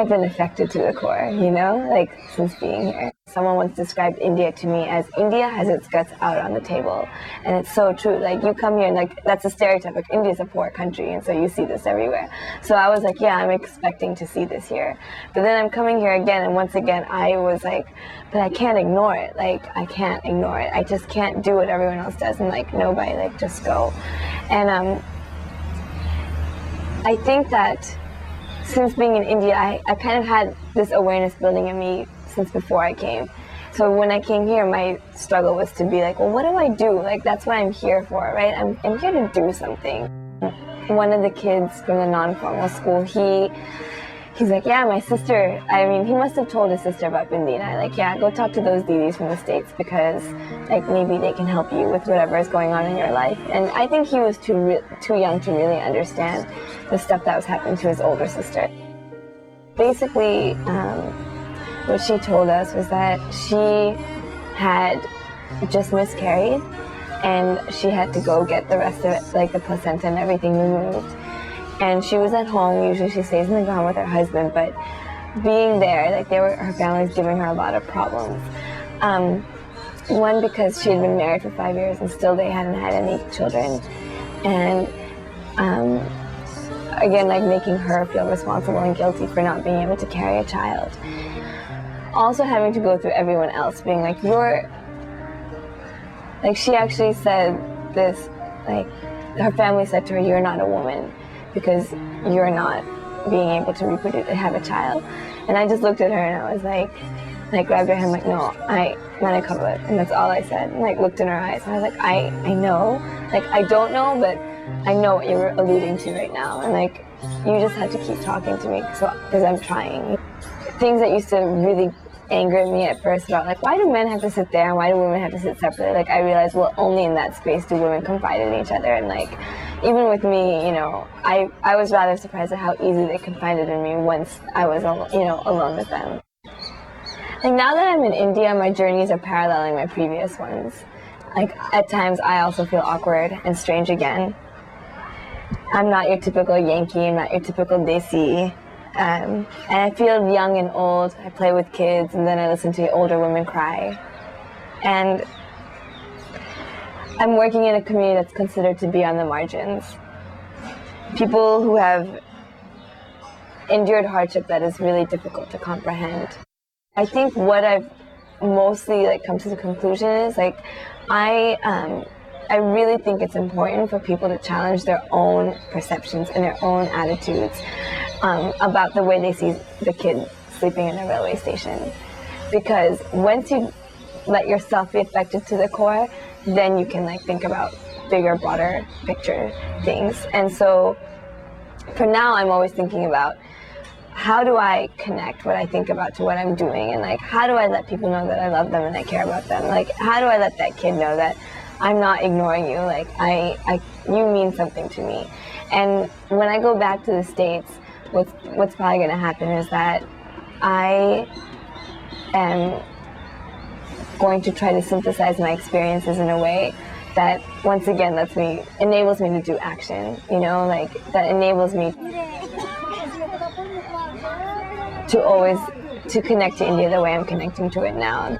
I've been affected to the core, you know, like since being here. Someone once described India to me as India has its guts out on the table. And it's so true. Like you come here and like that's a stereotype. Like India's a poor country and so you see this everywhere. So I was like, yeah, I'm expecting to see this here. But then I'm coming here again and once again I was like, but I can't ignore it. Like I can't ignore it. I just can't do what everyone else does and like nobody, like just go. And I think that since being in India, I kind of had this awareness building in me since before I came. So when I came here, my struggle was to be like, well, what do I do? Like, that's what I'm here for, right? I'm here to do something. One of the kids from the non-formal school, he's like, yeah, my sister, I mean, he must have told his sister about Bindi, and I like, yeah, go talk to those Didis from the States because like maybe they can help you with whatever is going on in your life. And I think he was too young to really understand the stuff that was happening to his older sister. Basically, what she told us was that she had just miscarried and she had to go get the rest of it, like the placenta and everything removed. And she was at home, usually she stays in the ground with her husband, but being there, like her family was giving her a lot of problems. One, because she had been married for 5 years and still they hadn't had any children. And again, like making her feel responsible and guilty for not being able to carry a child. Also having to go through everyone else being like, like she actually said this, like her family said to her, you're not a woman because you're not being able to reproduce and have a child. And I just looked at her and I was like grabbed her hand like, no, I'm gonna cover it. And that's all I said. And like looked in her eyes and I was like, I know, like I don't know, but I know what you're alluding to right now. And like, you just have to keep talking to me because I'm trying. Things that used to really anger me at first about like, why do men have to sit there and why do women have to sit separately? Like I realized, well, only in that space do women confide in each other. And like, even with me, you know, I was rather surprised at how easy they confided in me once I was, you know, alone with them. Like now that I'm in India, my journeys are paralleling my previous ones. Like at times I also feel awkward and strange again. I'm not your typical Yankee, I'm not your typical Desi. And I feel young and old. I play with kids and then I listen to older women cry. And I'm working in a community that's considered to be on the margins. People who have endured hardship that is really difficult to comprehend. I think what I've mostly like come to the conclusion is like I really think it's important for people to challenge their own perceptions and their own attitudes about the way they see the kid sleeping in a railway station. Because once you let yourself be affected to the core, then you can like think about bigger, broader picture things. And so for now, I'm always thinking about how do I connect what I think about to what I'm doing, and like how do I let people know that I love them and I care about them? Like how do I let that kid know that I'm not ignoring you, like you mean something to me. And when I go back to the States, what's probably going to happen is that I am going to try to synthesize my experiences in a way that once again enables me to do action, you know, like that enables me to connect to India the way I'm connecting to it now.